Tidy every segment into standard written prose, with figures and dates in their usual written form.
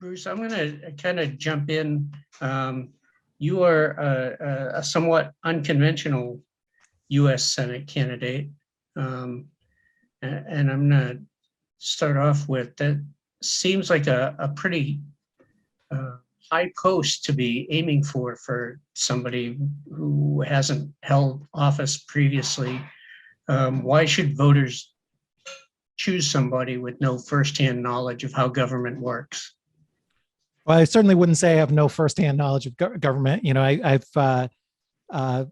Bruce, I'm going to kind of jump in. You are a somewhat unconventional U.S. Senate candidate. And I'm going to start off with that seems like a pretty high post to be aiming for somebody who hasn't held office previously. Why should voters choose somebody with no firsthand knowledge of how government works? Well, I certainly wouldn't say I have no firsthand knowledge of government. You know, I think I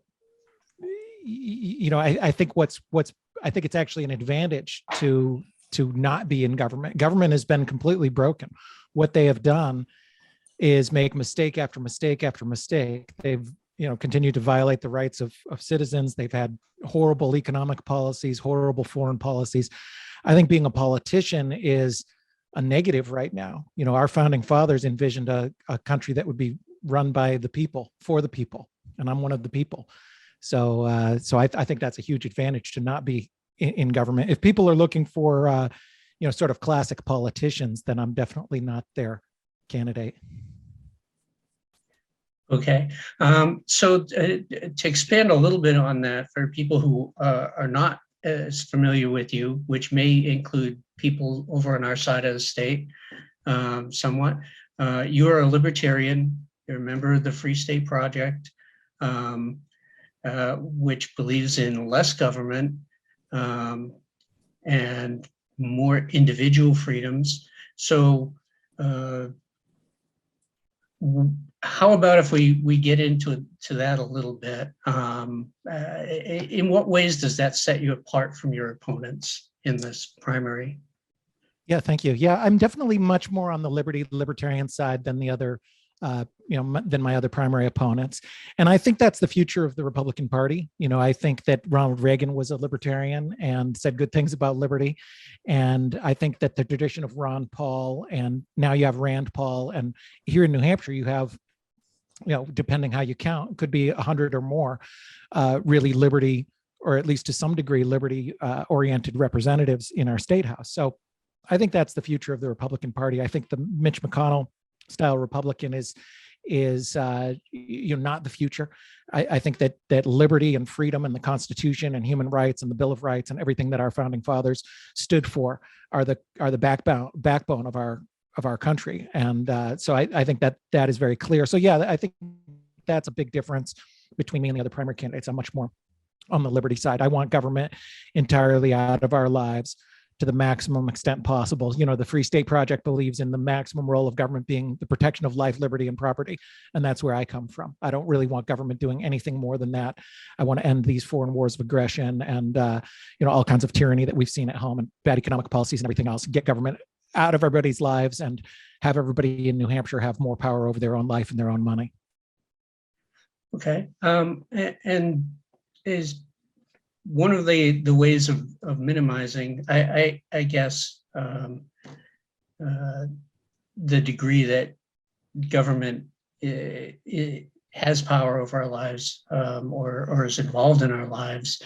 think it's actually an advantage to not be in government. Government has been completely broken. What they have done is make mistake after mistake after mistake. They've continued to violate the rights of citizens. They've had horrible economic policies, horrible foreign policies. I think being a politician is a negative right now. You know, our founding fathers envisioned a country that would be run by the people, for the people, and I'm one of the people. So I think that's a huge advantage to not be in government. If people are looking for, sort of classic politicians, then I'm definitely not their candidate. Okay. So to expand a little bit on that for people who are not as familiar with you, which may include people over on our side of the state somewhat, you're a libertarian, you're a member of the Free State Project, which believes in less government and more individual freedoms. So how about if we get into that a little bit? In what ways does that set you apart from your opponents in this primary? Yeah, thank you. Yeah, I'm definitely much more on the libertarian side than the other, than my other primary opponents. And I think that's the future of the Republican Party. You know, I think that Ronald Reagan was a libertarian and said good things about liberty. And I think that the tradition of Ron Paul, and now you have Rand Paul, and here in New Hampshire, you have, depending how you count, could be 100 or more really liberty, or at least to some degree, liberty oriented representatives in our state house. So I think that's the future of the Republican Party. I think the Mitch McConnell style Republican is not the future. I think that liberty and freedom and the Constitution and human rights and the Bill of Rights and everything that our founding fathers stood for are the backbone of our country. And so I think that is very clear. So yeah, I think that's a big difference between me and the other primary candidates. I'm much more on the liberty side. I want government entirely out of our lives to the maximum extent possible. You know, the Free State Project believes in the maximum role of government being the protection of life, liberty, and property. And that's where I come from. I don't really want government doing anything more than that. I want to end these foreign wars of aggression and, all kinds of tyranny that we've seen at home and bad economic policies and everything else. Get government out of everybody's lives and have everybody in New Hampshire have more power over their own life and their own money. Okay. And is one of the ways of minimizing, I guess, the degree that government has power over our lives or is involved in our lives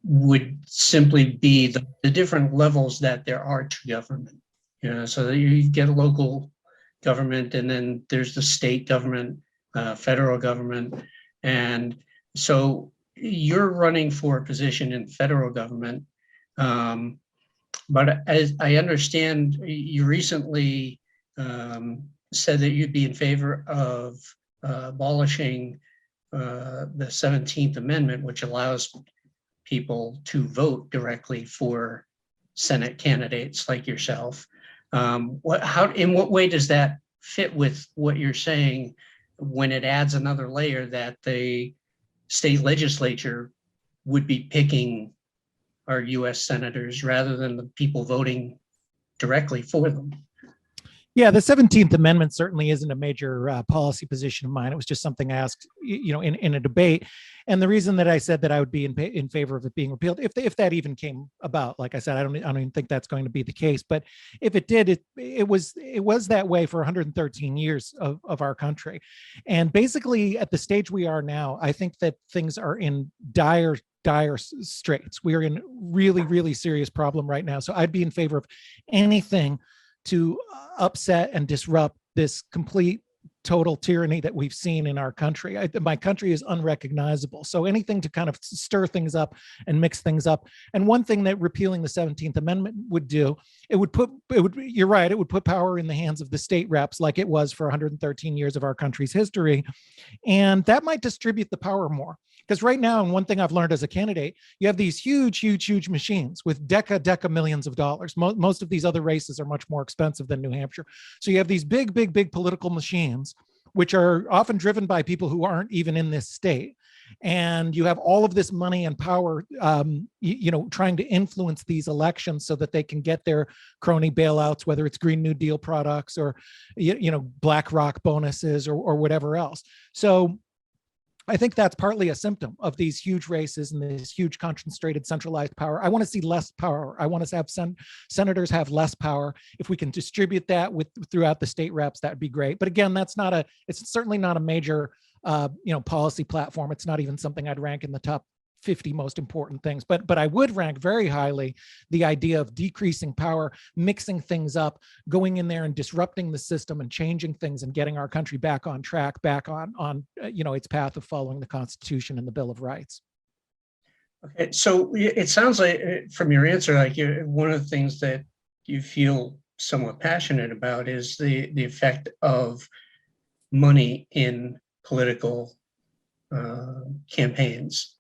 would simply be the different levels that there are to government. So that you get a local government, and then there's the state government, federal government, and so you're running for a position in federal government, but as I understand, you recently said that you'd be in favor of abolishing the 17th Amendment, which allows people to vote directly for Senate candidates like yourself. In what way does that fit with what you're saying when it adds another layer that the state legislature would be picking our U.S. senators rather than the people voting directly for them? Yeah, the 17th Amendment certainly isn't a major policy position of mine. It was just something I asked, in a debate. And the reason that I said that I would be in favor of it being repealed, if that even came about, like I said, I don't even think that's going to be the case. But if it did, it was that way for 113 years of our country. And basically, at the stage we are now, I think that things are in dire straits. We are in really, really serious problem right now. So I'd be in favor of anything to upset and disrupt this complete total tyranny that we've seen in our country. My country is unrecognizable. So anything to kind of stir things up and mix things up. And one thing that repealing the 17th Amendment would do, you're right, it would put power in the hands of the state reps like it was for 113 years of our country's history. And that might distribute the power more. Because right now, and one thing I've learned as a candidate, you have these huge machines with deca millions of dollars. Most of these other races are much more expensive than New Hampshire. So you have these big political machines, which are often driven by people who aren't even in this state. And you have all of this money and power, trying to influence these elections so that they can get their crony bailouts, whether it's Green New Deal products or, BlackRock bonuses or whatever else. So I think that's partly a symptom of these huge races and this huge concentrated centralized power. I want to see less power. I want to have senators have less power. If we can distribute that throughout the state reps, that'd be great. But again, it's certainly not a major, policy platform. It's not even something I'd rank in the top 50 most important things, but I would rank very highly the idea of decreasing power, mixing things up, going in there and disrupting the system and changing things and getting our country back on track, back on its path of following the Constitution and the Bill of Rights. Okay, so it sounds like from your answer, like one of the things that you feel somewhat passionate about is the effect of money in political campaigns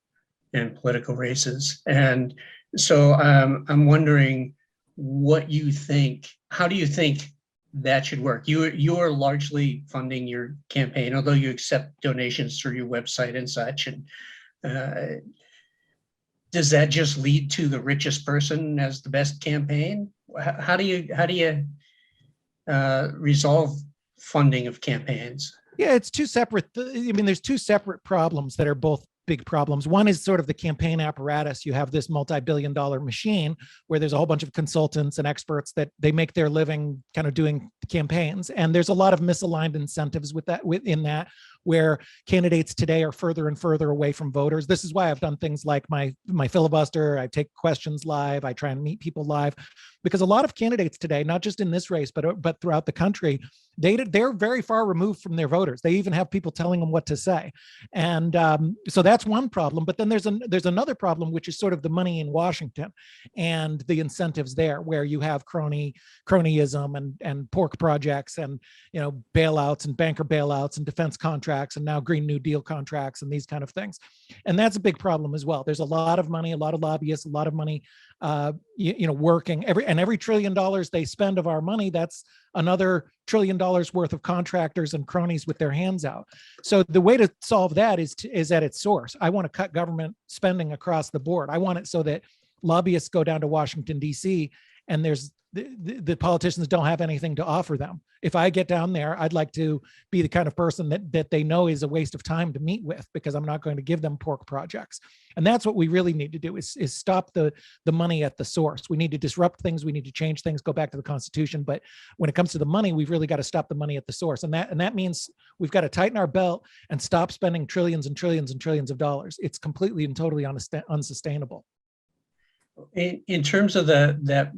and political races. And so I'm wondering what you think, how do you think that should work? You're largely funding your campaign, although you accept donations through your website and such. And does that just lead to the richest person as the best campaign? How do you resolve funding of campaigns? Yeah, it's two separate. There's two separate problems that are both big problems. One is sort of the campaign apparatus. You have this multi-billion-dollar machine where there's a whole bunch of consultants and experts that they make their living kind of doing campaigns. And there's a lot of misaligned incentives within that, where candidates today are further and further away from voters. This is why I've done things like my filibuster. I take questions live. I try and meet people live, because a lot of candidates today, not just in this race, but throughout the country, they're very far removed from their voters. They even have people telling them what to say. And so that's one problem. But then there's another problem, which is sort of the money in Washington and the incentives there, where you have cronyism and pork projects and bailouts and banker bailouts and defense contracts and now Green New Deal contracts and these kind of things. And that's a big problem as well. There's a lot of money, a lot of lobbyists, a lot of money working. Every $1 trillion they spend of our money, that's another $1 trillion worth of contractors and cronies with their hands out. So the way to solve that is at its source. I want to cut government spending across the board. I want it so that lobbyists go down to Washington, D.C., and the politicians don't have anything to offer them. If I get down there, I'd like to be the kind of person that they know is a waste of time to meet with, because I'm not going to give them pork projects. And that's what we really need to do is stop the money at the source. We need to disrupt things. We need to change things, go back to the Constitution. But when it comes to the money, we've really got to stop the money at the source. And that means we've got to tighten our belt and stop spending trillions and trillions and trillions of dollars. It's completely and totally unsustainable. In terms of the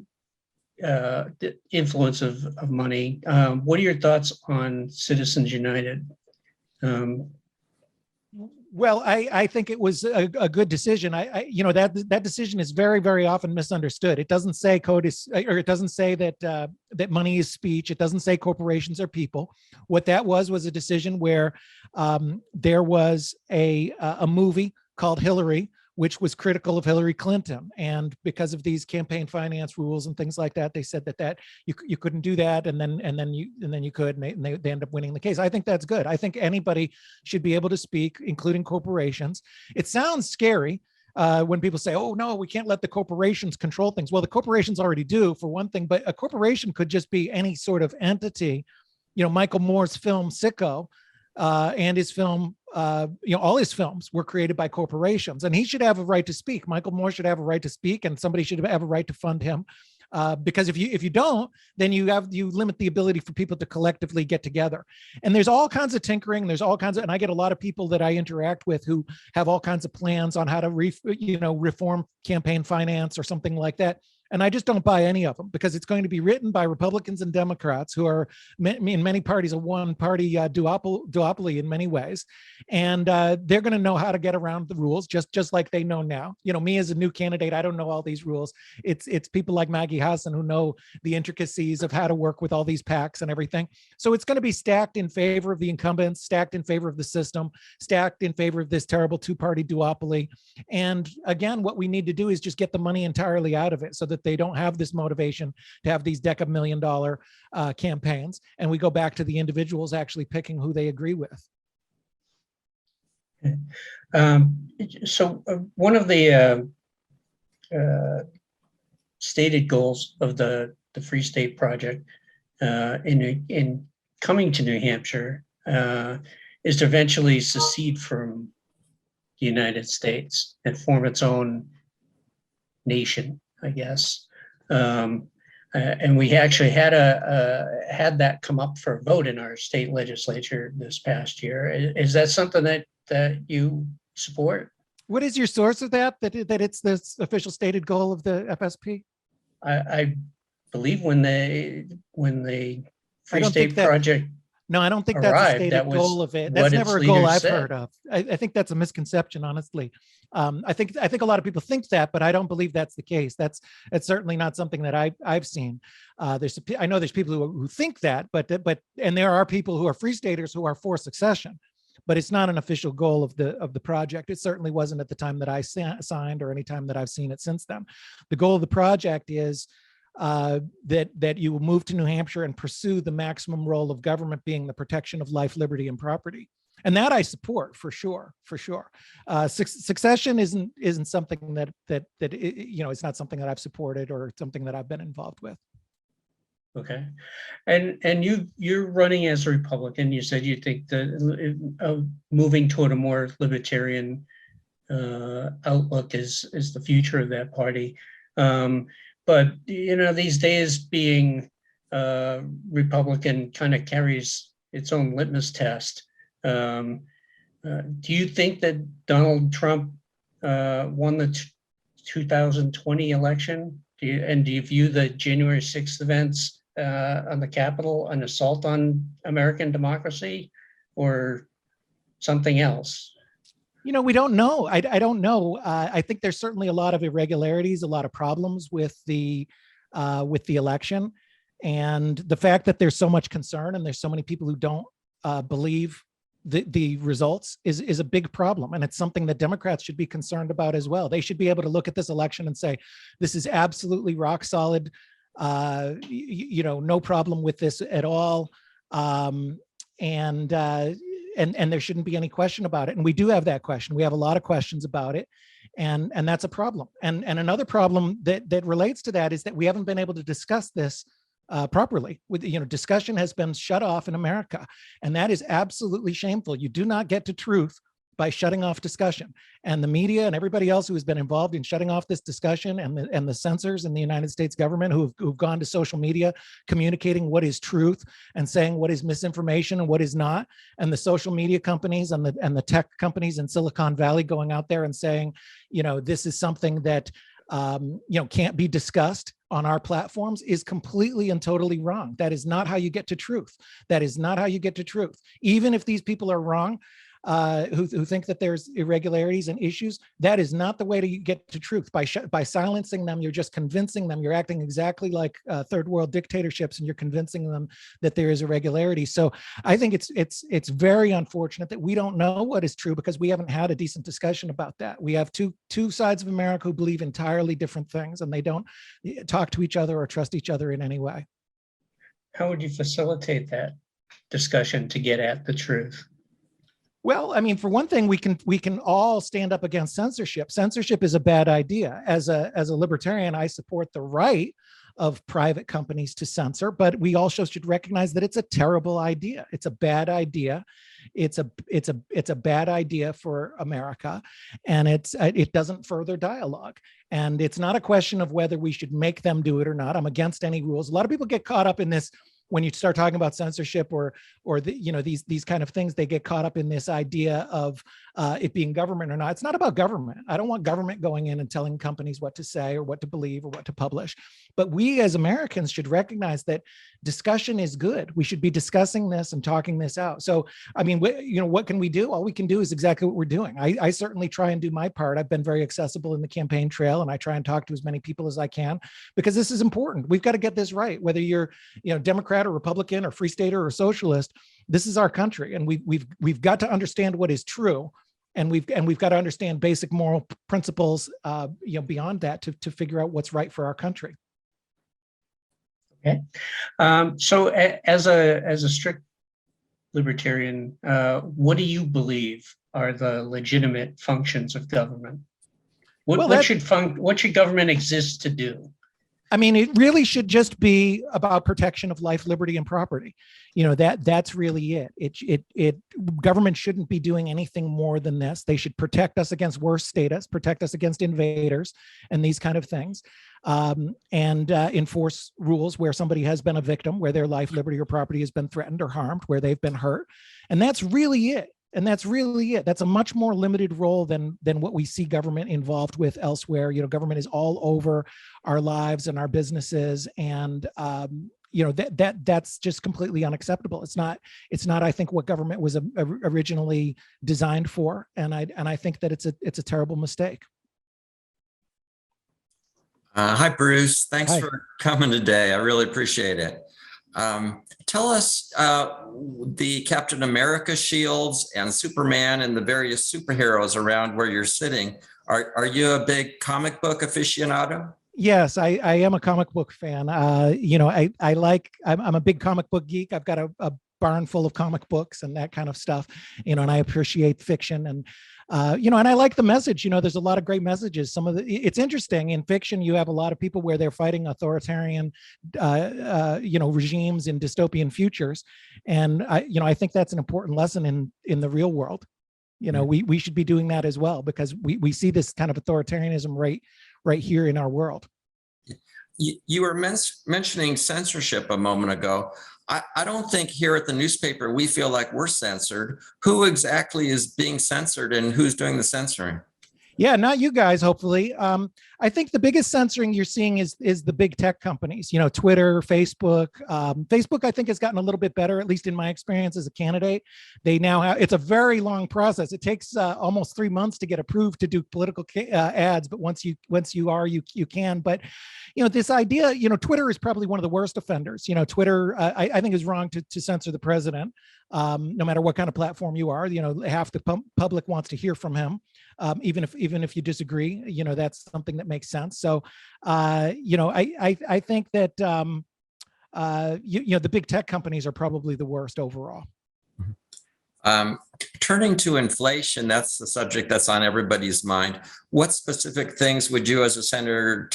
influence of money, what are your thoughts on Citizens United? Well, I think it was a good decision. That decision is very, very often misunderstood. It doesn't say it doesn't say that money is speech. It doesn't say corporations are people. What that was a decision where there was a movie called Hillary, which was critical of Hillary Clinton. And because of these campaign finance rules and things like that, they said that you couldn't do that, and then you could, and they end up winning the case. I think that's good. I think anybody should be able to speak, including corporations. It sounds scary when people say, oh no, we can't let the corporations control things. Well, the corporations already do, for one thing, but a corporation could just be any sort of entity. Michael Moore's film Sicko and his film, all his films were created by corporations, and he should have a right to speak. Michael Moore should have a right to speak, and somebody should have a right to fund him. Because if you don't, then you limit the ability for people to collectively get together. And there's all kinds of tinkering. And I get a lot of people that I interact with who have all kinds of plans on how to reform campaign finance or something like that. And I just don't buy any of them, because it's going to be written by Republicans and Democrats, who are in many parties a one-party duopoly in many ways, and they're going to know how to get around the rules, just like they know now. You know, me as a new candidate, I don't know all these rules. It's people like Maggie Hassan who know the intricacies of how to work with all these PACs and everything. So it's going to be stacked in favor of the incumbents, stacked in favor of the system, stacked in favor of this terrible two-party duopoly. And again, what we need to do is just get the money entirely out of it, so that they don't have this motivation to have these deca-million-dollar campaigns, and we go back to the individuals actually picking who they agree with. So one of the stated goals of the Free State Project in coming to New Hampshire is to eventually secede from the United States and form its own nation, I guess. And we actually had that come up for a vote in our state legislature this past year. Is that something that you support? What is your source of that it's this official stated goal of the FSP? I believe when the Free State Project No, I don't think arrived, that's a stated goal of it. That's never a goal I've heard of. I think that's a misconception, honestly. I think a lot of people think that, but I don't believe that's the case. That's certainly not something that I've seen. I know there's people who think that, but there are people who are Free Staters who are for secession, but it's not an official goal of the project. It certainly wasn't at the time that I signed, or any time that I've seen it since then. The goal of the project is that you will move to New Hampshire and pursue the maximum role of government being the protection of life, liberty, and property. And that I support for sure. Succession isn't something that it's not something that I've supported or something that I've been involved with. Okay, and you're running as a Republican. You said you think that moving toward a more libertarian outlook is the future of that party. But these days, being Republican kind of carries its own litmus test. Do you think that Donald Trump won the 2020 election? Do you view the January 6th events on the Capitol an assault on American democracy, or something else? We don't know. I don't know. I think there's certainly a lot of irregularities, a lot of problems with the election, and the fact that there's so much concern and there's so many people who don't believe the results is a big problem, and it's something that Democrats should be concerned about as well. They should be able to look at this election and say, this is absolutely rock solid. No problem with this at all, and there shouldn't be any question about it. And we do have that question. We have a lot of questions about it, and that's a problem. And another problem that relates to that is that we haven't been able to discuss this properly. Discussion has been shut off in America, and that is absolutely shameful. You do not get to truth by shutting off discussion. And the media and everybody else who has been involved in shutting off this discussion, and the censors in the United States government who've gone to social media communicating what is truth and saying what is misinformation and what is not, and the social media companies and the tech companies in Silicon Valley going out there and saying, this is something that can't be discussed on our platforms, is completely and totally wrong. That is not how you get to truth. That is not how you get to truth. Even if these people are wrong, who think that there's irregularities and issues, that is not the way to get to truth. By silencing them, you're just convincing them. You're acting exactly like third world dictatorships, and you're convincing them that there is irregularity. So I think it's very unfortunate that we don't know what is true, because we haven't had a decent discussion about that. We have two sides of America who believe entirely different things, and they don't talk to each other or trust each other in any way. How would you facilitate that discussion to get at the truth? Well, I mean, for one thing, we can all stand up against censorship. Censorship is a bad idea. As a libertarian, I support the right of private companies to censor, but we also should recognize that it's a terrible idea. It's a bad idea. It's a bad idea for America, and it doesn't further dialogue. And it's not a question of whether we should make them do it or not. I'm against any rules. A lot of people get caught up in this. When you start talking about censorship or these kind of things, they get caught up in this idea of it being government or not. It's not about government. I don't want government going in and telling companies what to say or what to believe or what to publish. But we as Americans should recognize that discussion is good. We should be discussing this and talking this out. So, I mean, what can we do? All we can do is exactly what we're doing. I certainly try and do my part. I've been very accessible in the campaign trail, and I try and talk to as many people as I can, because this is important. We've got to get this right. Whether you're, Democrat or Republican or Free Stater or Socialist, this is our country, and we've got to understand what is true. And we've got to understand basic moral principles, beyond that to figure out what's right for our country. Okay. So as a strict libertarian, what do you believe are the legitimate functions of government? What should government exist to do? I mean, it really should just be about protection of life, liberty, and property. That's really it. Government shouldn't be doing anything more than this. They should protect us against worse status, protect us against invaders, and these kind of things, and enforce rules where somebody has been a victim, where their life, liberty, or property has been threatened or harmed, where they've been hurt, and that's really it. That's a much more limited role than what we see government involved with elsewhere. Government is all over our lives and our businesses, and that's just completely unacceptable. It's not, I think, what government was originally designed for, and I think that it's a terrible mistake. Hi, Bruce. Thanks Hi. for coming today. I really appreciate it. Tell us the Captain America shields and Superman and the various superheroes around where you're sitting. Are you a big comic book aficionado? Yes, I am a comic book fan. I'm a big comic book geek. I've got a barn full of comic books and that kind of stuff, and I appreciate fiction, and and I like the message. There's a lot of great messages. It's interesting in fiction. You have a lot of people where they're fighting authoritarian, regimes in dystopian futures, and I think that's an important lesson in the real world. We should be doing that as well, because we see this kind of authoritarianism right here in our world. You were mentioning censorship a moment ago. I don't think here at the newspaper we feel like we're censored. Who exactly is being censored, and who's doing the censoring? Yeah, not you guys, hopefully. I think the biggest censoring you're seeing is the big tech companies, Twitter, Facebook. Facebook, I think, has gotten a little bit better, at least in my experience as a candidate. They now have, it's a very long process. It takes almost 3 months to get approved to do political ads, but once you can. But this idea, Twitter is probably one of the worst offenders. Twitter, I think, is wrong to censor the president, no matter what kind of platform you are. Half the public wants to hear from him. Even if you disagree, that's something that makes sense. So, I think that the big tech companies are probably the worst overall. Turning to inflation, that's the subject that's on everybody's mind. What specific things would you, as a senator,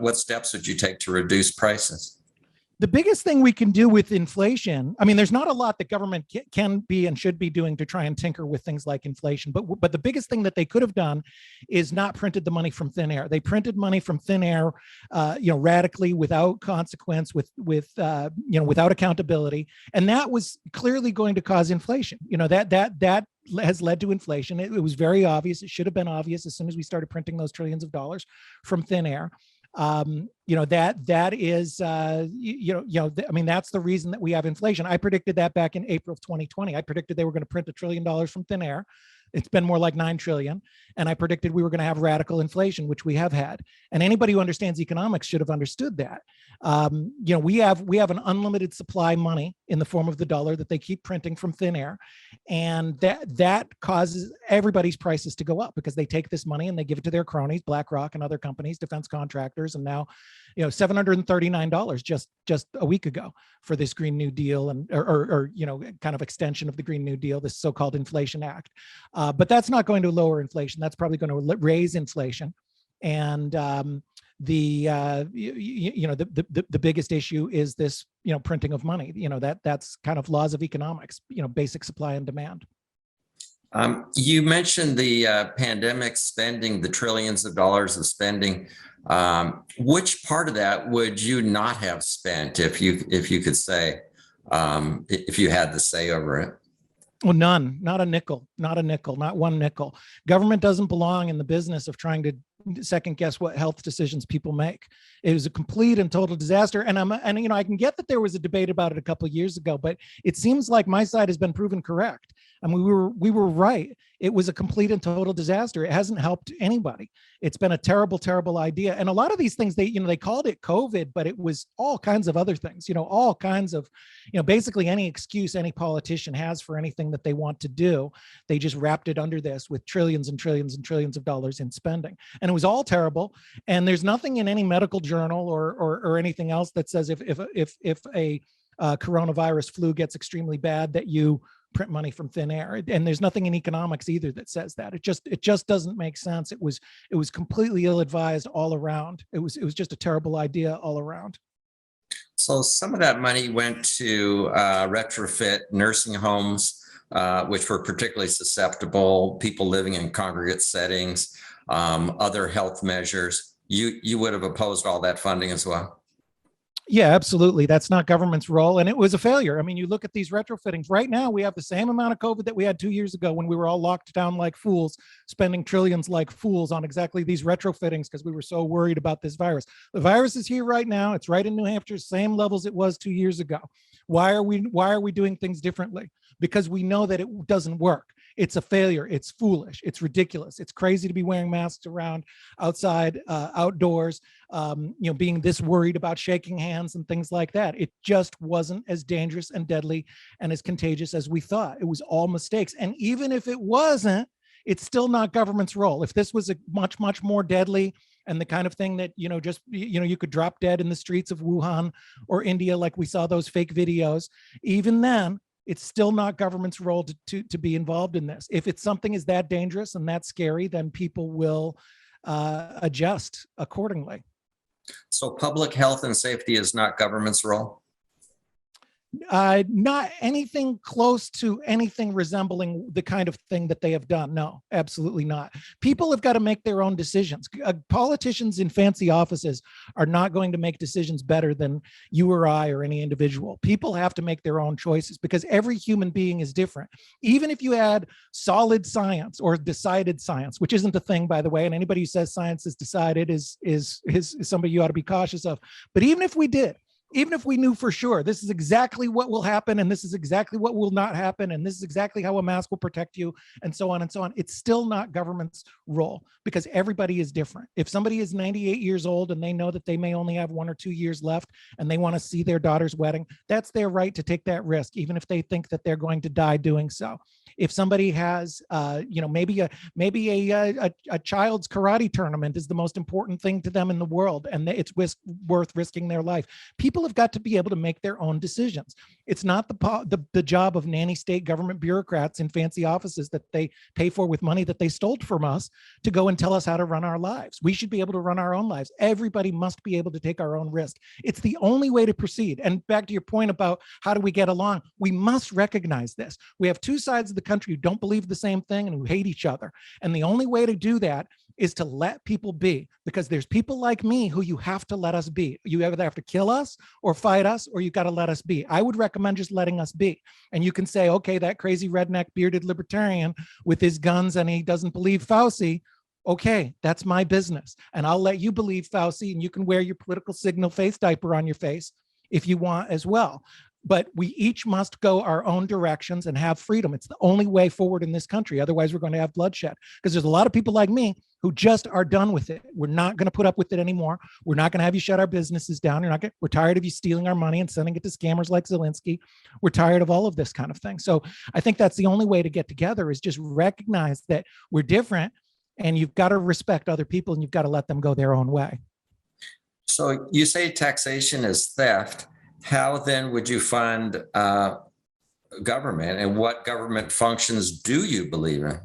what steps would you take to reduce prices? The biggest thing we can do with inflation, I mean, there's not a lot that government can be and should be doing to try and tinker with things like inflation, but the biggest thing that they could have done is not printed the money from thin air. They printed money from thin air, radically, without consequence, without accountability, and that was clearly going to cause inflation. That has led to inflation. It was very obvious. It should have been obvious as soon as we started printing those trillions of dollars from thin air. That is, I mean, that's the reason that we have inflation. I predicted that back in April of 2020. I predicted they were going to print $1 trillion from thin air. It's been more like 9 trillion. And I predicted we were going to have radical inflation, which we have had. And anybody who understands economics should have understood that. We have an unlimited supply money in the form of the dollar that they keep printing from thin air. And that causes everybody's prices to go up, because they take this money and they give it to their cronies, BlackRock and other companies, defense contractors, and now, $739 just a week ago for this Green New Deal or kind of extension of the Green New Deal, this so-called Inflation Act. But that's not going to lower inflation. That's probably going to raise inflation. And the biggest issue is this, printing of money. That's kind of laws of economics, basic supply and demand. You mentioned the pandemic spending, the trillions of dollars of spending. Which part of that would you not have spent, if you could say, if you had the say over it? Well, none, not a nickel, not a nickel, not one nickel. Government doesn't belong in the business of trying to second guess what health decisions people make. It was a complete and total disaster. And I can get that there was a debate about it a couple of years ago, but it seems like my side has been proven correct. And we were right. It was a complete and total disaster. It hasn't helped anybody. It's been a terrible, terrible idea. And a lot of these things, they called it COVID, but it was all kinds of other things, all kinds of, basically any excuse any politician has for anything that they want to do. They just wrapped it under this with trillions and trillions and trillions of dollars in spending. And it was all terrible. And there's nothing in any medical journal or anything else that says if a coronavirus flu gets extremely bad that you print money from thin air. And there's nothing in economics either that says that. It just doesn't make sense. It was completely ill-advised all around. It was just a terrible idea all around. So some of that money went to retrofit nursing homes, which were particularly susceptible, people living in congregate settings, other health measures. You would have opposed all that funding as well? Yeah, absolutely. That's not government's role. And it was a failure. I mean, you look at these retrofittings right now, we have the same amount of COVID that we had 2 years ago when we were all locked down like fools, spending trillions like fools on exactly these retrofittings because we were so worried about this virus. The virus is here right now. It's right in New Hampshire, same levels it was 2 years ago. Why are we doing things differently? Because we know that it doesn't work. It's a failure. It's foolish. It's ridiculous. It's crazy to be wearing masks around outside, outdoors, being this worried about shaking hands and things like that. It just wasn't as dangerous and deadly and as contagious as we thought. It was all mistakes. And even if it wasn't, it's still not government's role. If this was a much, much more deadly and the kind of thing that, you could drop dead in the streets of Wuhan or India, like we saw those fake videos, even then, it's still not government's role to be involved in this. If it's something is that dangerous and that scary, then people will adjust accordingly. So public health and safety is not government's role? Not anything close to anything resembling the kind of thing that they have done. No, absolutely not. People have got to make their own decisions. Politicians in fancy offices are not going to make decisions better than you or I or any individual. People have to make their own choices because every human being is different. Even if you had solid science or decided science, which isn't a thing, by the way, and anybody who says science is decided is somebody you ought to be cautious of. But even if we did, even if we knew for sure this is exactly what will happen and this is exactly what will not happen and this is exactly how a mask will protect you and so on, it's still not government's role because everybody is different. If somebody is 98 years old and they know that they may only have 1 or 2 years left and they want to see their daughter's wedding, that's their right to take that risk, even if they think that they're going to die doing so. If somebody has, maybe a child's karate tournament is the most important thing to them in the world, and it's worth risking their life. People have got to be able to make their own decisions. It's not the job of nanny state government bureaucrats in fancy offices that they pay for with money that they stole from us to go and tell us how to run our lives. We should be able to run our own lives. Everybody must be able to take our own risk. It's the only way to proceed. And back to your point about how do we get along, we must recognize this. We have two sides of the country who don't believe the same thing and who hate each other. And the only way to do that is to let people be, because there's people like me who you have to let us be. You either have to kill us or fight us, or you got to let us be. I would recommend just letting us be. And you can say, okay, that crazy redneck bearded libertarian with his guns and he doesn't believe Fauci. Okay, that's my business. And I'll let you believe Fauci and you can wear your political signal face diaper on your face if you want as well. But we each must go our own directions and have freedom. It's the only way forward in this country. Otherwise, we're going to have bloodshed, because there's a lot of people like me who just are done with it. We're not going to put up with it anymore. We're not going to have you shut our businesses down. We're tired of you stealing our money and sending it to scammers like Zelensky. We're tired of all of this kind of thing. So I think that's the only way to get together, is just recognize that we're different, and you've got to respect other people and you've got to let them go their own way. So you say taxation is theft. How then would you fund government, and what government functions do you believe in?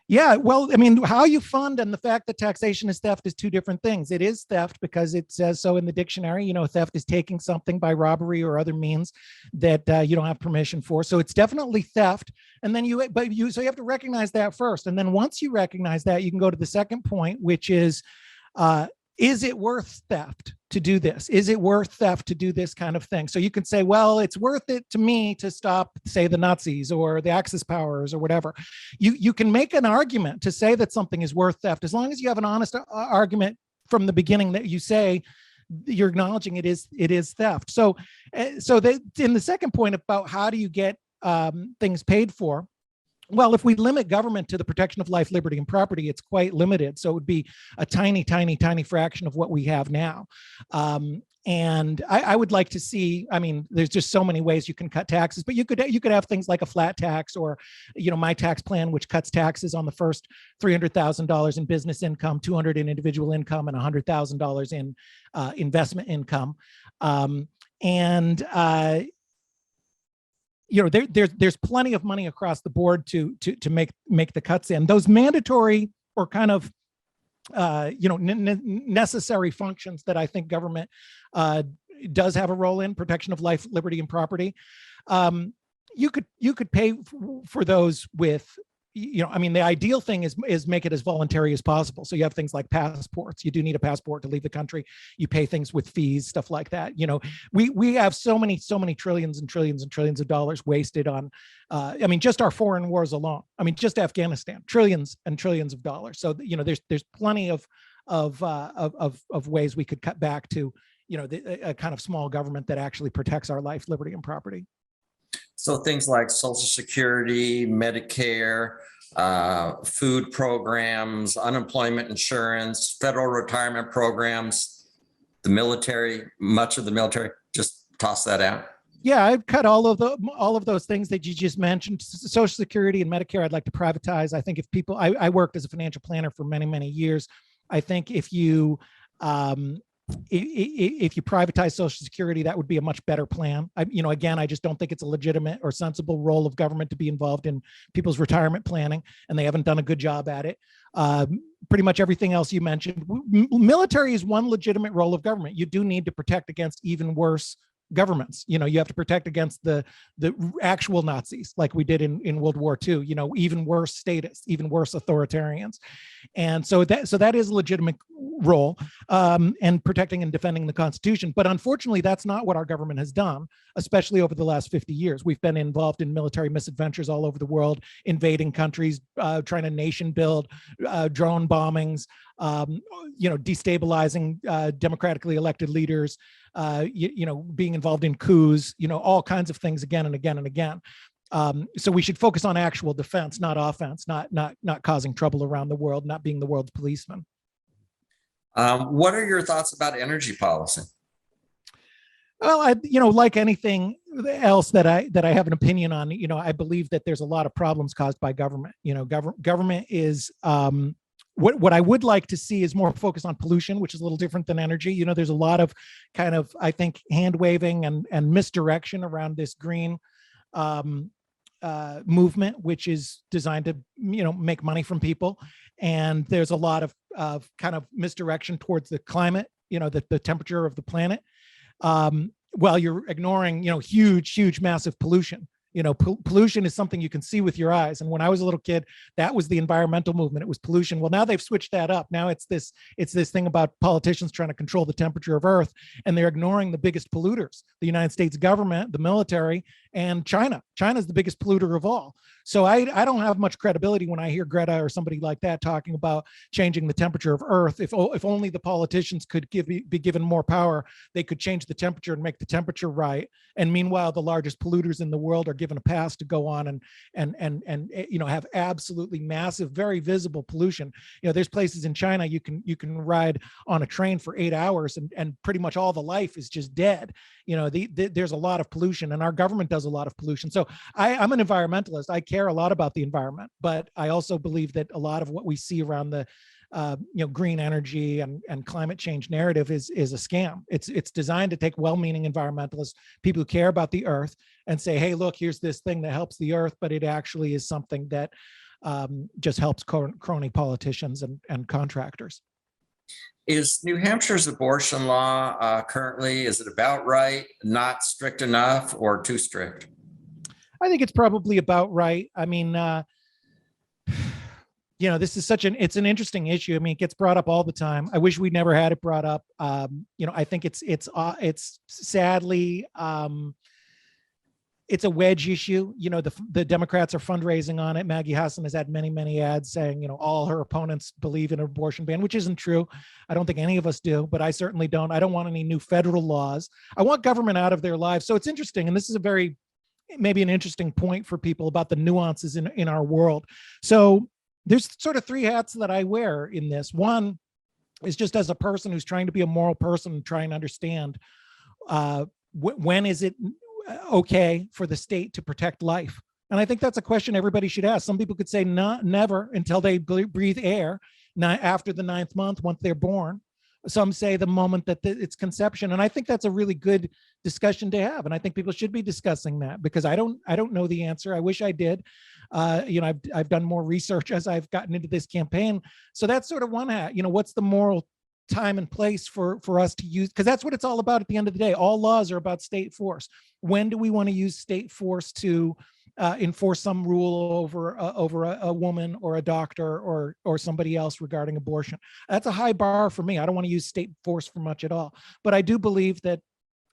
Yeah, well, I mean, how you fund and the fact that taxation is theft is two different things. It is theft because it says so in the dictionary. Theft is taking something by robbery or other means that you don't have permission for. So it's definitely theft. And then you have to recognize that first. And then once you recognize that, you can go to the second point, which is is it worth theft to do this? Is it worth theft to do this kind of thing? So you can say, well, it's worth it to me to stop, say, the Nazis or the Axis powers or whatever. You can make an argument to say that something is worth theft as long as you have an honest argument from the beginning that you say you're acknowledging it is theft. So in the second point about how do you get things paid for, well, if we limit government to the protection of life, liberty, and property, it's quite limited. So it would be a tiny, tiny, tiny fraction of what we have now. And I would like to see, I mean, there's just so many ways you can cut taxes, but you could have things like a flat tax or, my tax plan, which cuts taxes on the first $300,000 in business income, $200,000 in individual income, and $100,000 in investment income. There's plenty of money across the board to make the cuts in. Those mandatory or kind of necessary functions that I think government does have a role in, protection of life, liberty, and property. You could pay for those with, the ideal thing is make it as voluntary as possible. So you have things like passports. You do need a passport to leave the country. You pay things with fees, stuff like that. We have so many trillions and trillions and trillions of dollars wasted on, just our foreign wars alone. Just Afghanistan, trillions and trillions of dollars. So there's plenty of ways we could cut back to a kind of small government that actually protects our life, liberty, and property. So things like Social Security, Medicare, food programs, unemployment insurance, federal retirement programs, the military, much of the military, just toss that out. Yeah, I've cut all of those things that you just mentioned. Social Security and Medicare, I'd like to privatize. I think if people, I worked as a financial planner for many, many years. I think if you privatize Social Security, that would be a much better plan. Again, I just don't think it's a legitimate or sensible role of government to be involved in people's retirement planning, and they haven't done a good job at it. Pretty much everything else you mentioned. Military is one legitimate role of government. You do need to protect against even worse governments. You have to protect against the actual Nazis, like we did in World War II. Even worse statists, even worse authoritarians, and so that is a legitimate role, and protecting and defending the Constitution. But unfortunately, that's not what our government has done, especially over the last 50 years. We've been involved in military misadventures all over the world, invading countries, trying to nation build, drone bombings, destabilizing democratically elected leaders, being involved in coups, all kinds of things again and again and again. So we should focus on actual defense, not offense, not causing trouble around the world, not being the world's policeman. What are your thoughts about energy policy? Well, like anything else that I have an opinion on, I believe that there's a lot of problems caused by government. Government is, what I would like to see is more focus on pollution, which is a little different than energy. There's a lot of kind of, I think, hand waving and misdirection around this green movement, which is designed to, make money from people. And there's a lot of kind of misdirection towards the climate, the temperature of the planet, while you're ignoring, huge, massive pollution. Pollution is something you can see with your eyes. And when I was a little kid, that was the environmental movement. It was pollution. Well, now they've switched that up. Now it's this thing about politicians trying to control the temperature of Earth, and they're ignoring the biggest polluters, the United States government, the military, and China. China's the biggest polluter of all. So I don't have much credibility when I hear Greta or somebody like that talking about changing the temperature of Earth. If only the politicians could be given more power, they could change the temperature and make the temperature right. And meanwhile, the largest polluters in the world are given a pass to go on and have absolutely massive, very visible pollution. There's places in China you can ride on a train for 8 hours and pretty much all the life is just dead. There's a lot of pollution, and our government does a lot of pollution. So I'm an environmentalist. I care a lot about the environment, but I also believe that a lot of what we see around the green energy and climate change narrative is a scam. It's designed to take well-meaning environmentalists, people who care about the earth, and say, hey, look, here's this thing that helps the earth, but it actually is something that just helps crony politicians and contractors. Is New Hampshire's abortion law currently, is it about right, not strict enough, or too strict? I think it's probably about right. this is it's an interesting issue. I mean, it gets brought up all the time. I wish we never had it brought up. I think it's sadly, it's a wedge issue. The Democrats are fundraising on it. Maggie Hassan has had many, many ads saying, all her opponents believe in an abortion ban, which isn't true. I don't think any of us do, but I certainly don't. I don't want any new federal laws. I want government out of their lives. So it's interesting. And this is maybe an interesting point for people about the nuances in our world. So there's sort of three hats that I wear in this. One is just as a person who's trying to be a moral person and trying to understand when is it okay for the state to protect life? And I think that's a question everybody should ask. Some people could say never until they breathe air, not after the 9th month, once they're born. Some say the moment that it's conception. And I think that's a really good discussion to have. And I think people should be discussing that, because I don't know the answer. I wish I did. I've done more research as I've gotten into this campaign. So that's sort of one hat. What's the moral time and place for us to use? Because that's what it's all about at the end of the day. All laws are about state force. When do we want to use state force to enforce some rule over a woman or a doctor or somebody else regarding abortion? That's a high bar for me. I don't want to use state force for much at all. But I do believe that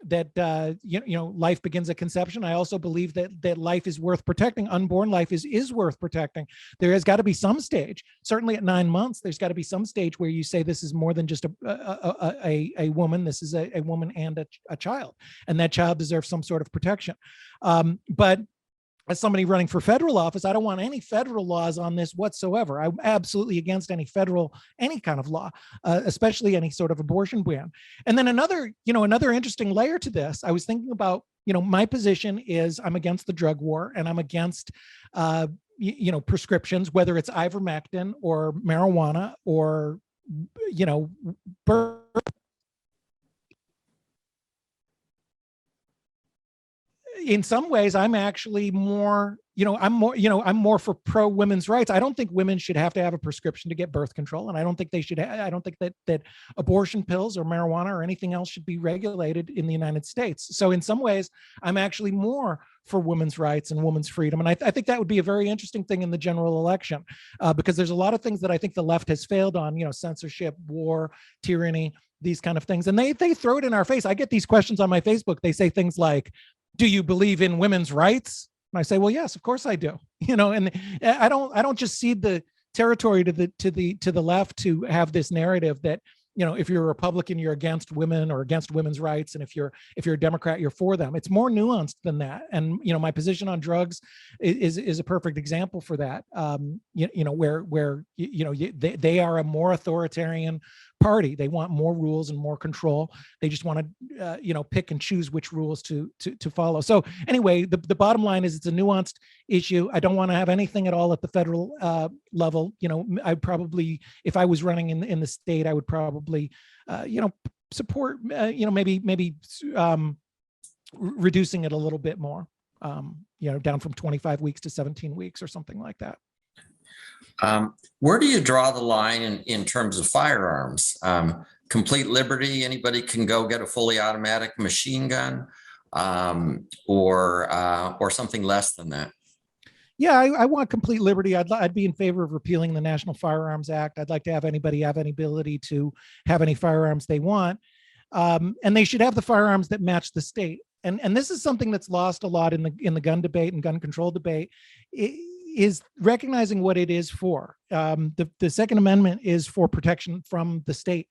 life begins at conception. I also believe that life is worth protecting. Unborn life is worth protecting. There has got to be some stage, certainly at 9 months, there's got to be some stage where you say this is more than just a woman. This is a woman and a child, and that child deserves some sort of protection. But as somebody running for federal office, I don't want any federal laws on this whatsoever. I'm absolutely against any kind of law, especially any sort of abortion ban. And then another interesting layer to this, I was thinking about, my position is I'm against the drug war, and I'm against, prescriptions, whether it's ivermectin or marijuana or, birth. In some ways, I'm actually more, I'm more for pro women's rights. I don't think women should have to have a prescription to get birth control. And I don't think they should, I don't think that abortion pills or marijuana or anything else should be regulated in the United States. So in some ways, I'm actually more for women's rights and women's freedom. And I think that would be a very interesting thing in the general election, because there's a lot of things that I think the left has failed on, censorship, war, tyranny, these kind of things. And they throw it in our face. I get these questions on my Facebook. They say things like, do you believe in women's rights? And I say, well, yes, of course I do. And I don't just cede the territory to the left to have this narrative that, if you're a Republican, you're against women or against women's rights. And if you're a Democrat, you're for them. It's more nuanced than that. And, my position on drugs is a perfect example for that. Where they are a more authoritarian party. They want more rules and more control. They just want to, pick and choose which rules to follow. So anyway, the bottom line is it's a nuanced issue. I don't want to have anything at all at the federal level. I probably, if I was running in the state, I would probably, support, maybe reducing it a little bit more, down from 25 weeks to 17 weeks or something like that. Where do you draw the line in terms of firearms? Complete liberty, anybody can go get a fully automatic machine gun, or something less than that? Yeah, I want complete liberty. I'd be in favor of repealing the National Firearms Act. I'd like to have anybody have any ability to have any firearms they want. And they should have the firearms that match the state. And this is something that's lost a lot in the gun debate and gun control debate, is recognizing what it is for. The Second Amendment is for protection from the state.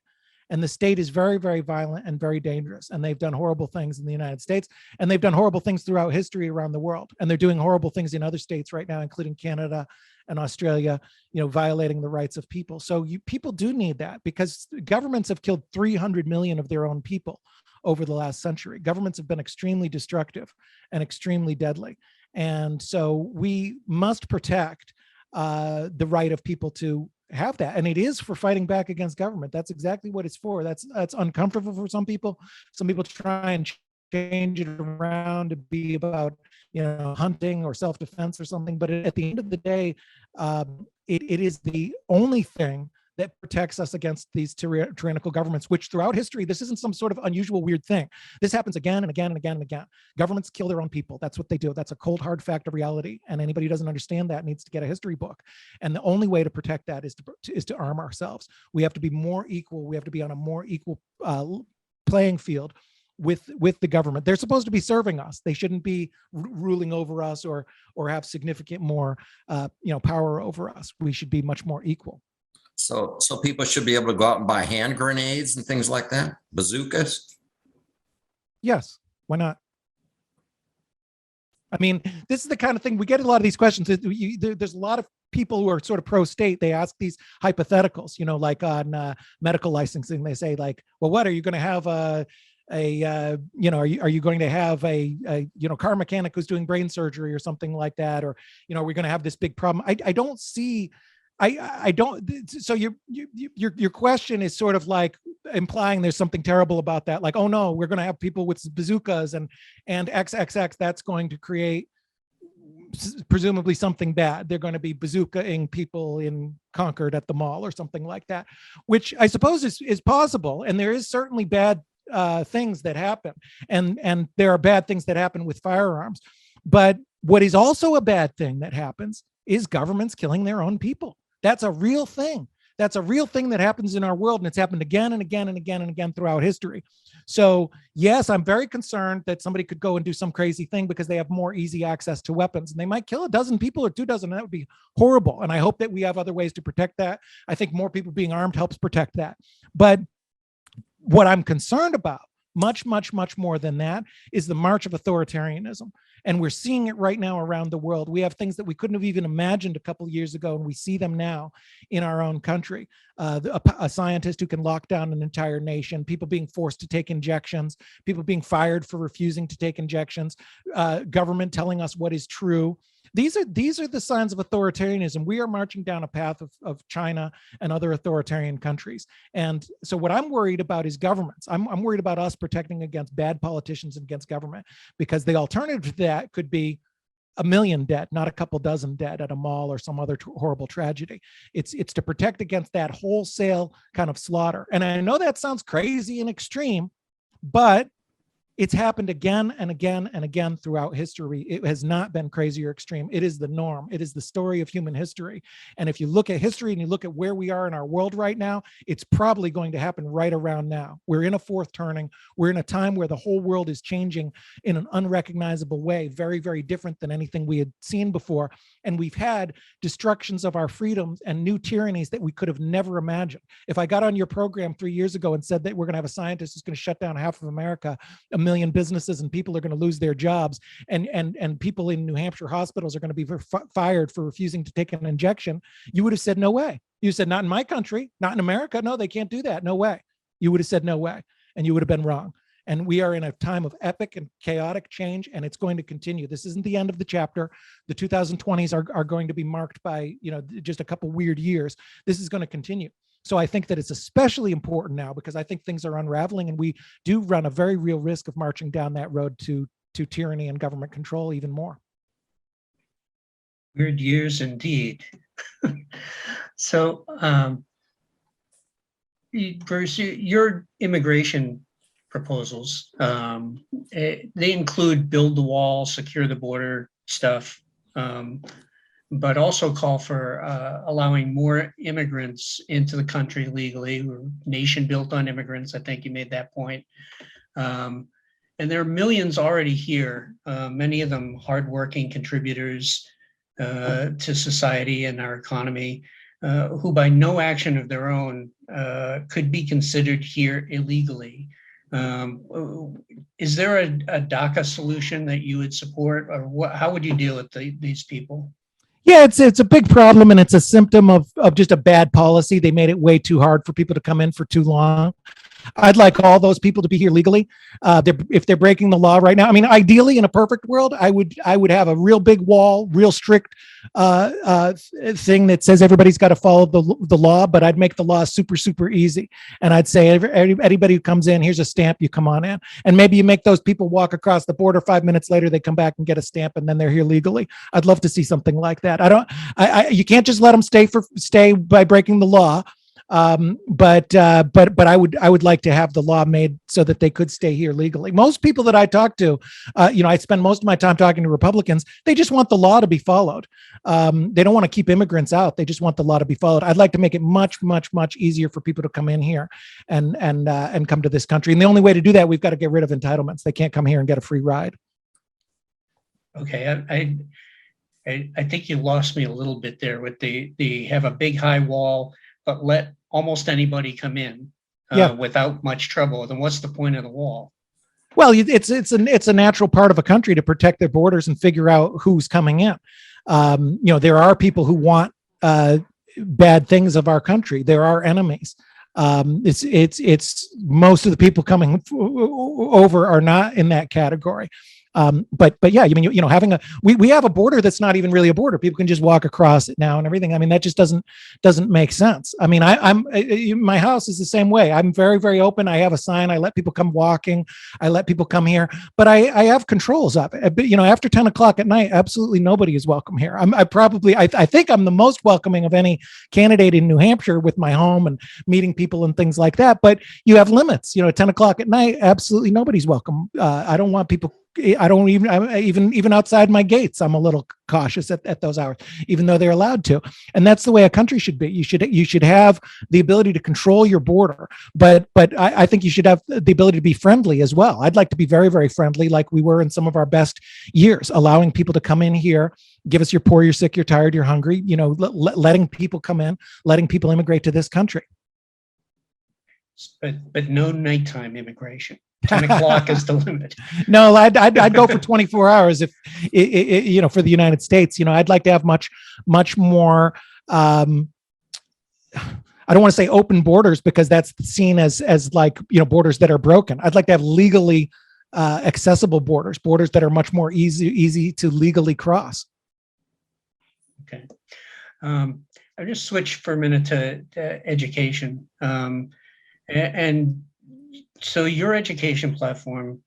And the state is very, very violent and very dangerous. And they've done horrible things in the United States. And they've done horrible things throughout history around the world. And they're doing horrible things in other states right now, including Canada and Australia, violating the rights of people. So people do need that, because governments have killed 300 million of their own people over the last century. Governments have been extremely destructive and extremely deadly. And so we must protect the right of people to have that. And it is for fighting back against government. That's exactly what it's for. That's uncomfortable for some people. Some people try and change it around to be about, hunting or self-defense or something. But at the end of the day, it is the only thing that protects us against these tyrannical governments, which throughout history, this isn't some sort of unusual, weird thing. This happens again and again and again and again. Governments kill their own people. That's what they do. That's a cold, hard fact of reality. And anybody who doesn't understand that needs to get a history book. And the only way to protect that is to arm ourselves. We have to be more equal. We have to be on a more equal playing field with the government. They're supposed to be serving us. They shouldn't be ruling over us or have significant more power over us. We should be much more equal. So people should be able to go out and buy hand grenades and things like that, bazookas. Yes, why not? I mean, this is the kind of thing we get a lot of these questions. There's a lot of people who are sort of pro-state. They ask these hypotheticals, like on medical licensing. They say like, well, what are you going to have are you going to have a car mechanic who's doing brain surgery or something like that? Or, are we going to have this big problem? I don't see, I don't, so your question is sort of like implying there's something terrible about that. Like, oh no, we're going to have people with bazookas and XXX, that's going to create presumably something bad. They're going to be bazookaing people in Concord at the mall or something like that, which I suppose is possible. And there is certainly bad things that happen, and there are bad things that happen with firearms. But what is also a bad thing that happens is governments killing their own people. That's a real thing. That's a real thing that happens in our world, and it's happened again and again and again and again throughout history. So yes, I'm very concerned that somebody could go and do some crazy thing because they have more easy access to weapons, and they might kill a dozen people or 2 dozen, and that would be horrible. And I hope that we have other ways to protect that. I think more people being armed helps protect that. But what I'm concerned about, much, much, much more than that, is the march of authoritarianism. And we're seeing it right now around the world. We have things that we couldn't have even imagined a couple of years ago, and we see them now in our own country. A scientist who can lock down an entire nation, people being forced to take injections, people being fired for refusing to take injections, government telling us what is true. These are the signs of authoritarianism. We are marching down a path of China and other authoritarian countries. And so what I'm worried about is governments. I'm worried about us protecting against bad politicians and against government, because the alternative to that could be 1 million dead, not a couple dozen dead at a mall or some other horrible tragedy. It's to protect against that wholesale kind of slaughter. And I know that sounds crazy and extreme, but it's happened again and again and again throughout history. It has not been crazy or extreme. It is the norm. It is the story of human history. And if you look at history and you look at where we are in our world right now, it's probably going to happen right around now. We're in a fourth turning. We're in a time where the whole world is changing in an unrecognizable way, very, very different than anything we had seen before. And we've had destructions of our freedoms and new tyrannies that we could have never imagined. If I got on your program 3 years ago and said that we're going to have a scientist who's going to shut down half of America, 1 million businesses, and people are going to lose their jobs, and people in New Hampshire hospitals are going to be fired for refusing to take an injection, you would have said no way. You said, not in my country, not in America. No, they can't do that. No way. You would have said no way, and you would have been wrong. And we are in a time of epic and chaotic change, and it's going to continue. This isn't the end of the chapter. The 2020s are going to be marked by, just a couple weird years. This is going to continue. So I think that it's especially important now, because I think things are unraveling, and we do run a very real risk of marching down that road to tyranny and government control even more. Weird years indeed. So, Bruce, your immigration proposals, they include build the wall, secure the border stuff, but also call for allowing more immigrants into the country legally. We're a nation built on immigrants. I think you made that point. And there are millions already here, many of them hardworking contributors to society and our economy, who by no action of their own could be considered here illegally. Is there a DACA solution that you would support, or how would you deal with these people? Yeah, it's a big problem, and it's a symptom of just a bad policy. They made it way too hard for people to come in for too long. I'd like all those people to be here legally. If they're breaking the law right now, I mean, ideally, in a perfect world, I would have a real big wall, real strict thing that says everybody's got to follow the law. But I'd make the law super, super easy, and I'd say anybody who comes in, here's a stamp, you come on in. And maybe you make those people walk across the border. 5 minutes later, they come back and get a stamp, and then they're here legally. I'd love to see something like that. You can't just let them stay by breaking the law. But I would like to have the law made so that they could stay here legally. Most people that I talk to, I spend most of my time talking to Republicans. They just want the law to be followed. They don't want to keep immigrants out. They just want the law to be followed. I'd like to make it much, much, much easier for people to come in here and come to this country. And the only way to do that, we've got to get rid of entitlements. They can't come here and get a free ride. Okay, I think you lost me a little bit there with the have a big high wall, but let almost anybody come in without much trouble. Then what's the point of the wall? Well, it's a natural part of a country to protect their borders and figure out who's coming in. There are people who want bad things of our country. There are enemies. It's most of the people coming over are not in that category. But yeah, having we have a border that's not even really a border. People can just walk across it now and everything. I mean, that just doesn't make sense. I mean, my house is the same way. I'm very, very open. I have a sign. I let people come walking. I let people come here, but I have controls of it. But, after 10 o'clock at night, absolutely nobody is welcome here. I think I'm the most welcoming of any candidate in New Hampshire with my home and meeting people and things like that. But you have limits, at 10 o'clock at night, absolutely nobody's welcome. I don't want people. I don't even outside my gates, I'm a little cautious at those hours, even though they're allowed to. And that's the way a country should be. You should have the ability to control your border, but I think you should have the ability to be friendly as well. I'd like to be very, very friendly, like we were in some of our best years, allowing people to come in here, give us you're poor, you're sick, you're tired, you're hungry, letting people come in, letting people immigrate to this country. But no nighttime immigration. 10 o'clock is the limit. No, I'd go for 24 hours if, for the United States. I'd like to have much more. I don't want to say open borders because that's seen as like, borders that are broken. I'd like to have legally accessible borders that are much more easy to legally cross. Okay. I'll just switch for a minute to education. And so your education platform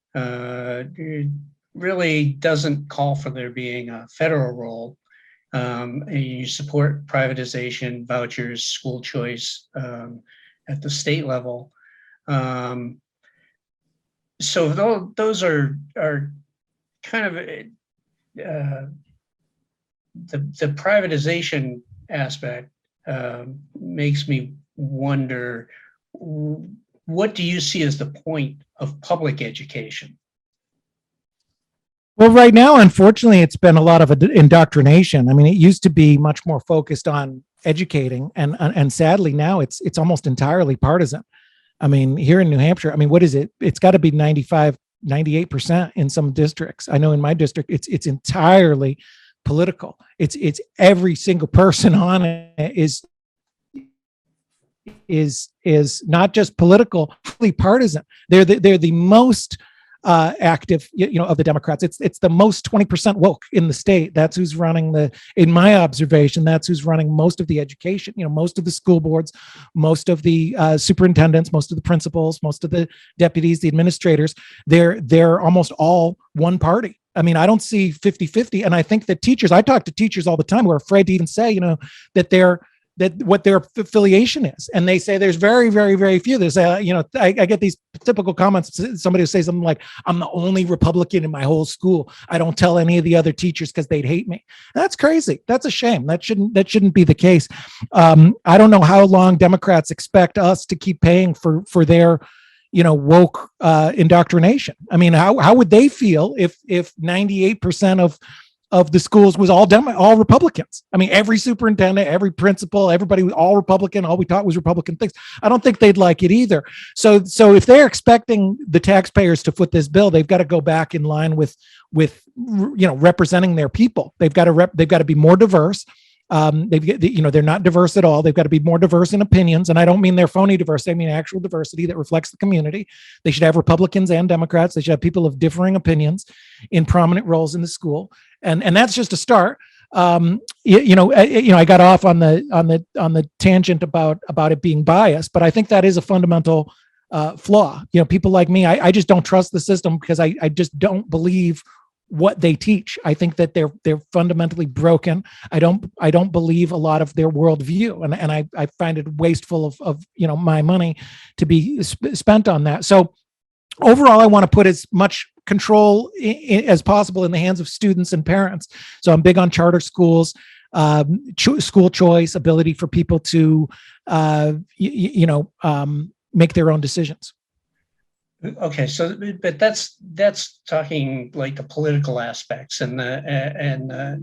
really doesn't call for there being a federal role. You support privatization, vouchers, school choice at the state level. So those are kind of the privatization aspect makes me wonder, what do you see as the point of public education? Well, right now, unfortunately, it's been a lot of indoctrination. I mean, it used to be much more focused on educating, and sadly now it's almost entirely partisan. I mean, here in New Hampshire, I mean, what is it? It's got to be 98% in some districts. I know in my district, it's entirely political. It's every single person on it is not just political, fully partisan. They're the most active, of the Democrats. It's the most 20% woke in the state. That's who's running in my observation, that's who's running most of the education. Most of the school boards, most of the superintendents, most of the principals, most of the deputies, the administrators. They're almost all one party. I mean, I don't see 50-50. And I think that I talk to teachers all the time who are afraid to even say, that what their affiliation is. And they say there's very, very, very few. There's, I get these typical comments. Somebody will say something like, I'm the only Republican in my whole school. I don't tell any of the other teachers because they'd hate me. That's crazy. That's a shame. That shouldn't be the case. I don't know how long Democrats expect us to keep paying for their, woke indoctrination. I mean, how would they feel if 98% of the schools was all Republicans? I mean, every superintendent, every principal, everybody was all Republican. All we taught was Republican things. I don't think they'd like it either. So if they're expecting the taxpayers to foot this bill, they've got to go back in line with representing their people. They've got to be more diverse. They're not diverse at all. They've got to be more diverse in opinions. And I don't mean they're phony diversity. I mean actual diversity that reflects the community. They should have Republicans and Democrats. They should have people of differing opinions in prominent roles in the school. And that's just a start. I got off on the tangent about it being biased, but I think that is a fundamental flaw. People like me, I just don't trust the system because I just don't believe what they teach. I think that they're fundamentally broken. I don't believe a lot of their worldview, and I find it wasteful of my money to be spent on that. So overall, I want to put as much control as possible in the hands of students and parents. So I'm big on charter schools, school choice, ability for people to make their own decisions. Okay, so but that's talking like the political aspects and the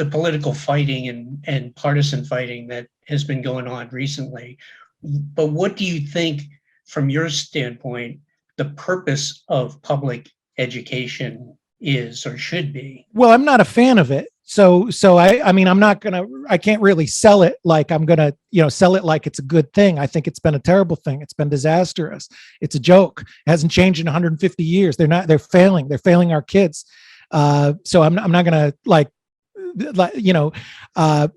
political fighting and partisan fighting that has been going on recently. But what do you think, from your standpoint, the purpose of public education is or should be? Well, I'm not a fan of it. So I mean, I can't really sell it like I'm going to, sell it like it's a good thing. I think it's been a terrible thing. It's been disastrous. It's a joke. It hasn't changed in 150 years. They're failing. They're failing our kids. So I'm not going to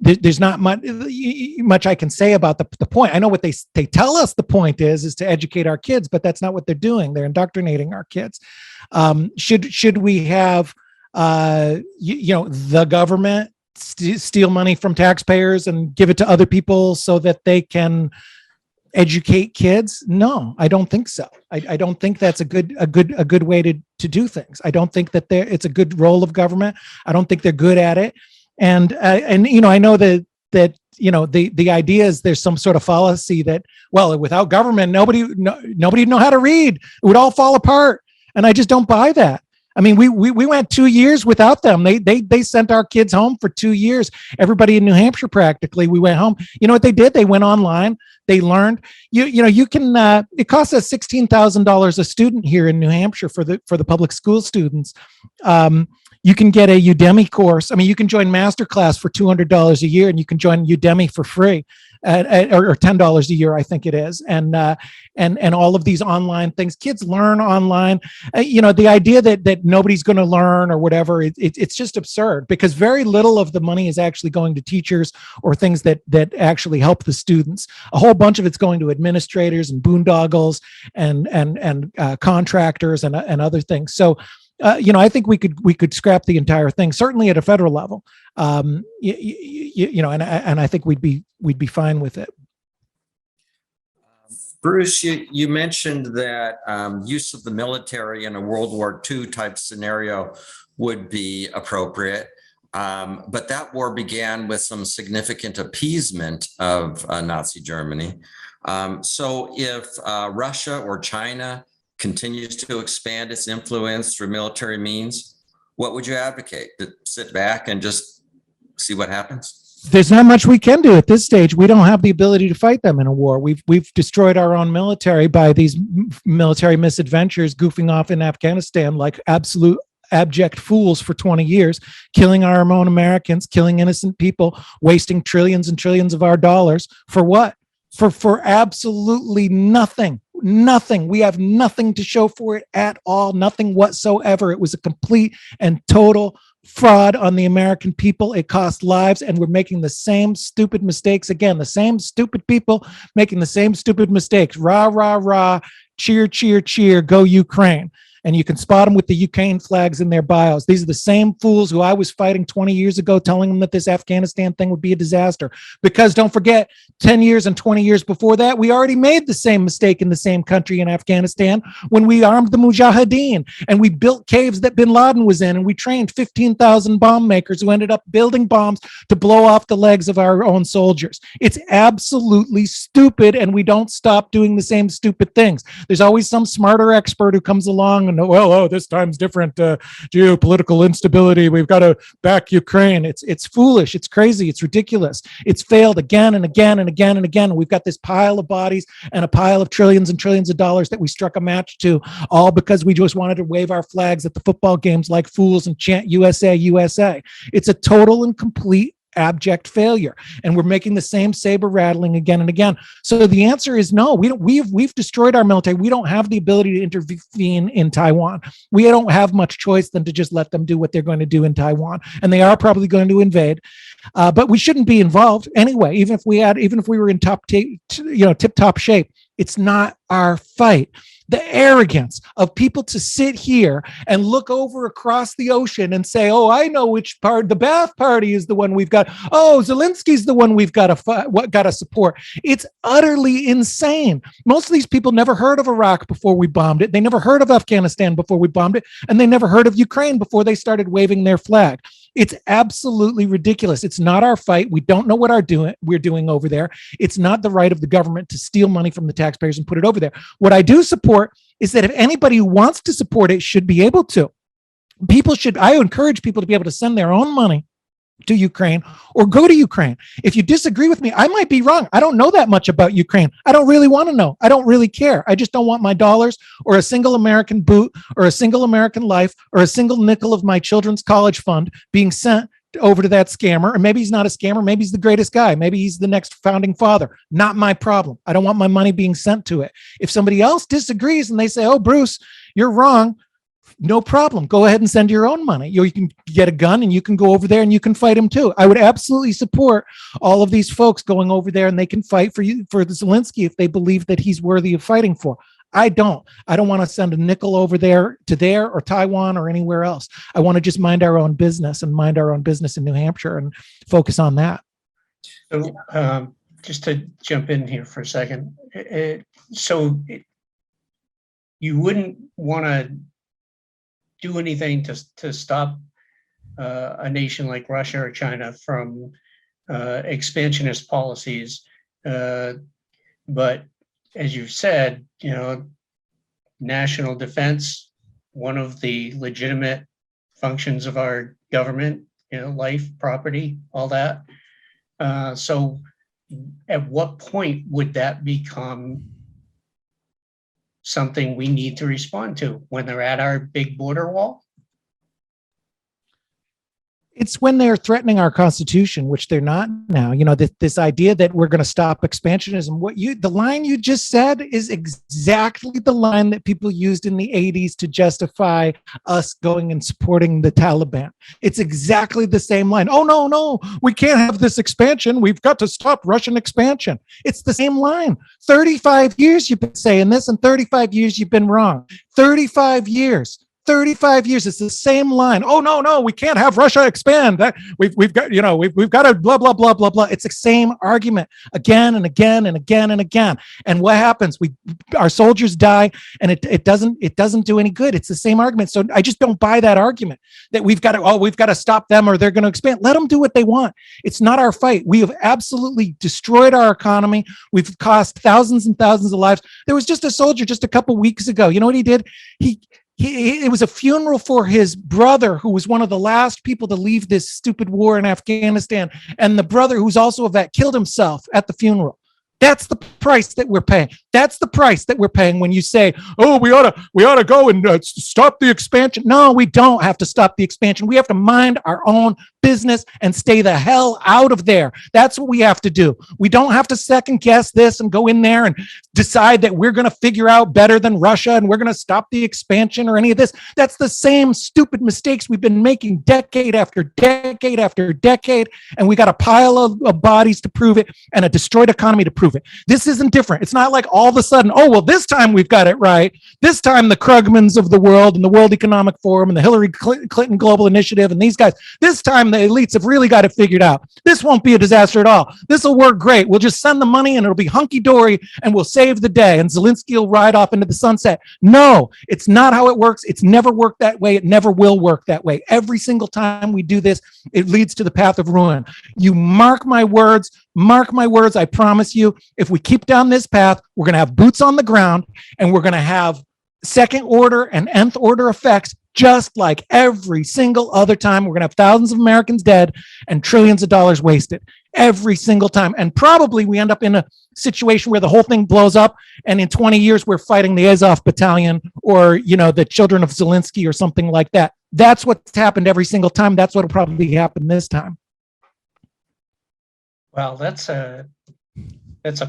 there's not much I can say about the point. I know what they tell us the point is to educate our kids, but that's not what they're doing. They're indoctrinating our kids. Should we have the government steal money from taxpayers and give it to other people so that they can educate kids? No, I don't think so. I don't think that's a good way to do things. I don't think that it's a good role of government. I don't think they're good at it. And I know that the idea is there's some sort of fallacy that, well, without government, nobody would know how to read. It would all fall apart. And I just don't buy that. I mean, we went 2 years without them. They sent our kids home for 2 years. Everybody in New Hampshire, practically, we went home. You know what they did? They went online. They learned. You can. It costs us $16,000 a student here in New Hampshire for the public school students. You can get a Udemy course. I mean, you can join Masterclass for $200 a year, and you can join Udemy for free, or $10 a year, I think it is. And all of these online things, kids learn online. The idea that nobody's going to learn or whatever, it's just absurd, because very little of the money is actually going to teachers or things that actually help the students. A whole bunch of it's going to administrators and boondoggles and contractors and other things. So. I think we could scrap the entire thing, certainly at a federal level. And I think we'd be fine with it. Bruce, you mentioned that use of the military in a World War II type scenario would be appropriate. But that war began with some significant appeasement of Nazi Germany. So if Russia or China continues to expand its influence through military means, what would you advocate? To sit back and just see what happens? There's not much we can do at this stage. We don't have the ability to fight them in a war. We've destroyed our own military by these military misadventures, goofing off in Afghanistan like absolute abject fools for 20 years, killing our own Americans, killing innocent people, wasting trillions and trillions of our dollars. For what? For absolutely nothing. Nothing. We have nothing to show for it at all. Nothing whatsoever. It was a complete and total fraud on the American people. It cost lives, and we're making the same stupid mistakes again. The same stupid people making the same stupid mistakes. Rah, rah, rah. Cheer, cheer, cheer. Go Ukraine. And you can spot them with the Ukraine flags in their bios. These are the same fools who I was fighting 20 years ago, telling them that this Afghanistan thing would be a disaster. Because don't forget, 10 years and 20 years before that, we already made the same mistake in the same country in Afghanistan when we armed the Mujahideen and we built caves that bin Laden was in, and we trained 15,000 bomb makers who ended up building bombs to blow off the legs of our own soldiers. It's absolutely stupid, and we don't stop doing the same stupid things. There's always some smarter expert who comes along and, this time's different, geopolitical instability, we've got to back Ukraine. It's foolish, it's crazy, it's ridiculous. It's failed again and again and again and again. We've got this pile of bodies and a pile of trillions and trillions of dollars that we struck a match to, all because we just wanted to wave our flags at the football games like fools and chant USA, USA. It's a total and complete abject failure, and we're making the same saber rattling again and again. So the answer is no. We've destroyed our military. We don't have the ability to intervene in Taiwan. We don't have much choice than to just let them do what they're going to do in Taiwan, and they are probably going to invade. But we shouldn't be involved anyway. Even if we were in tip-top shape, it's not our fight. The arrogance of people to sit here and look over across the ocean and say, oh, I know which part, the Ba'ath Party is the one we've got. Oh, Zelensky's the one we've got to support. It's utterly insane. Most of these people never heard of Iraq before we bombed it. They never heard of Afghanistan before we bombed it. And they never heard of Ukraine before they started waving their flag. It's absolutely ridiculous. It's not our fight. We don't know what we're doing over there. It's not the right of the government to steal money from the taxpayers and put it over there. What I do support is that if anybody who wants to support it should be able to. I encourage people to be able to send their own money to Ukraine or go to Ukraine. If you disagree with me, I might be wrong. I don't know that much about Ukraine. I don't really want to know. I don't really care. I just don't want my dollars or a single American boot or a single American life or a single nickel of my children's college fund being sent over to that scammer. And maybe he's not a scammer. Maybe he's the greatest guy. Maybe he's the next founding father. Not my problem. I don't want my money being sent to it. If somebody else disagrees and they say, oh, Bruce, you're wrong, no problem. Go ahead and send your own money. You can get a gun and you can go over there and you can fight him too. I would absolutely support all of these folks going over there and they can fight for Zelensky if they believe that he's worthy of fighting for. I don't want to send a nickel over there to there or Taiwan or anywhere else. I want to just mind our own business and mind our own business in New Hampshire and focus on that. So just to jump in here for a second. You wouldn't want to do anything to stop a nation like Russia or China from expansionist policies. But as you've said, national defense, one of the legitimate functions of our government, life, property, all that. So at what point would that become something we need to respond to? When they're at our big border wall? It's when they're threatening our Constitution, which they're not now. This idea that we're going to stop expansionism. The line you just said is exactly the line that people used in the 80s to justify us going and supporting the Taliban. It's exactly the same line. Oh, no, we can't have this expansion. We've got to stop Russian expansion. It's the same line. 35 years you've been saying this, and 35 years you've been wrong. 35 years. 35 years, it's the same line. Oh, no, we can't have Russia expand. We've got to blah, blah, blah, blah, blah. It's the same argument again and again and again and again. And what happens? Our soldiers die, and it doesn't do any good. It's the same argument. So I just don't buy that argument that we've got to stop them or they're going to expand. Let them do what they want. It's not our fight. We have absolutely destroyed our economy. We've cost thousands and thousands of lives. There was just a soldier just a couple weeks ago. You know what he did? It was a funeral for his brother, who was one of the last people to leave this stupid war in Afghanistan. And the brother, who's also a vet, killed himself at the funeral. That's the price that we're paying. That's the price that we're paying when you say, oh, we ought to go and stop the expansion. No, we don't have to stop the expansion. We have to mind our own business and stay the hell out of there. That's what we have to do. We don't have to second guess this and go in there and decide that we're going to figure out better than Russia and we're going to stop the expansion or any of this. That's the same stupid mistakes we've been making decade after decade after decade. And we got a pile of bodies to prove it and a destroyed economy to prove it. This isn't different. It's not like all of a sudden, oh, well, this time we've got it right. This time the Krugmans of the world and the World Economic Forum and the Hillary Clinton Global Initiative and these guys, this time the elites have really got it figured out. This won't be a disaster at all. This will work great. We'll just send the money and it'll be hunky-dory and we'll save the day and Zelensky will ride off into the sunset. No, it's not how it works. It's never worked that way. It never will work that way. Every single time we do this, it leads to the path of ruin. You mark my words, I promise you, if we keep down this path, we're going to have boots on the ground and we're going to have second order and nth order effects, just like every single other time. We're going to have thousands of Americans dead and trillions of dollars wasted every single time. And probably we end up in a situation where the whole thing blows up. And in 20 years, we're fighting the Azov battalion or, the children of Zelensky or something like that. That's what's happened every single time. That's what'll probably happen this time. Well, that's a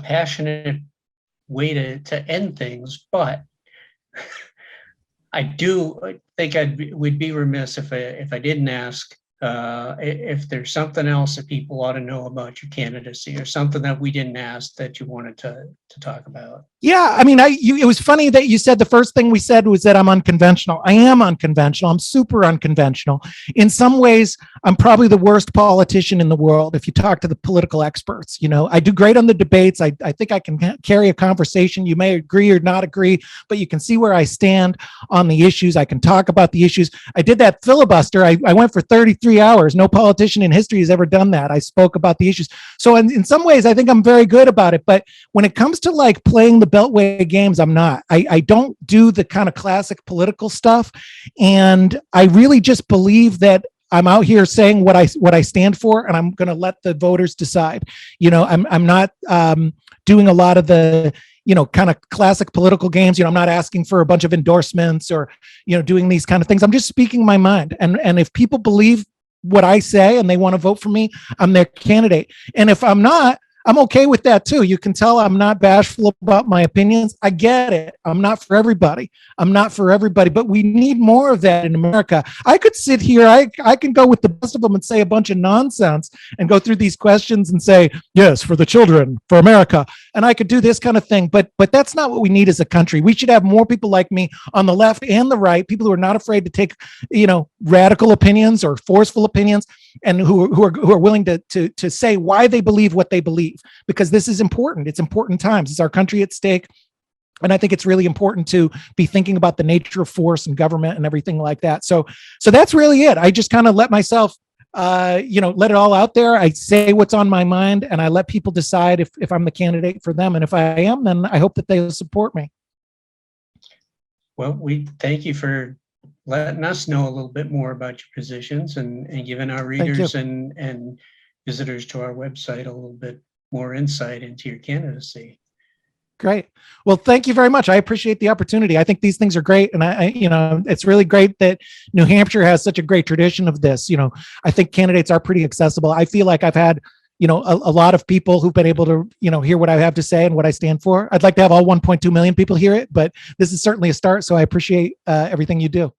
passionate way to end things, but I do think we'd be remiss if I didn't ask if there's something else that people ought to know about your candidacy or something that we didn't ask that you wanted to talk about. Yeah, I mean, it was funny that you said the first thing we said was that I'm unconventional. I am unconventional. I'm super unconventional. In some ways, I'm probably the worst politician in the world. If you talk to the political experts, I do great on the debates. I think I can carry a conversation. You may agree or not agree, but you can see where I stand on the issues. I can talk about the issues. I did that filibuster. I went for 33 hours. No politician in history has ever done that. I spoke about the issues. So in some ways, I think I'm very good about it. But when it comes to like playing the Beltway games, I'm not. I don't do the kind of classic political stuff. And I really just believe that I'm out here saying what I stand for, and I'm going to let the voters decide. I'm not doing a lot of the kind of classic political games. I'm not asking for a bunch of endorsements or doing these kind of things. I'm just speaking my mind. And if people believe what I say and they want to vote for me, I'm their candidate. And if I'm not, I'm okay with that too. You can tell I'm not bashful about my opinions. I get it. I'm not for everybody. But we need more of that in America. I could sit here, I can go with the best of them and say a bunch of nonsense and go through these questions and say, yes, for the children, for America. And I could do this kind of thing, but that's not what we need as a country. We should have more people like me on the left and the right, people who are not afraid to take, radical opinions or forceful opinions, and who are willing to say why they believe what they believe. Because this is important. It's important times. It's our country at stake. And I think it's really important to be thinking about the nature of force and government and everything like that. So that's really it. I just kind of let myself, let it all out there. I say what's on my mind, and I let people decide if I'm the candidate for them. And if I am, then I hope that they'll support me. Well, we thank you for letting us know a little bit more about your positions and giving our readers and visitors to our website a little bit more insight into your candidacy. Great. Well, thank you very much. I appreciate the opportunity. I think these things are great. And it's really great that New Hampshire has such a great tradition of this. I think candidates are pretty accessible. I feel like I've had, a lot of people who've been able to, hear what I have to say and what I stand for. I'd like to have all 1.2 million people hear it, but this is certainly a start. So I appreciate everything you do.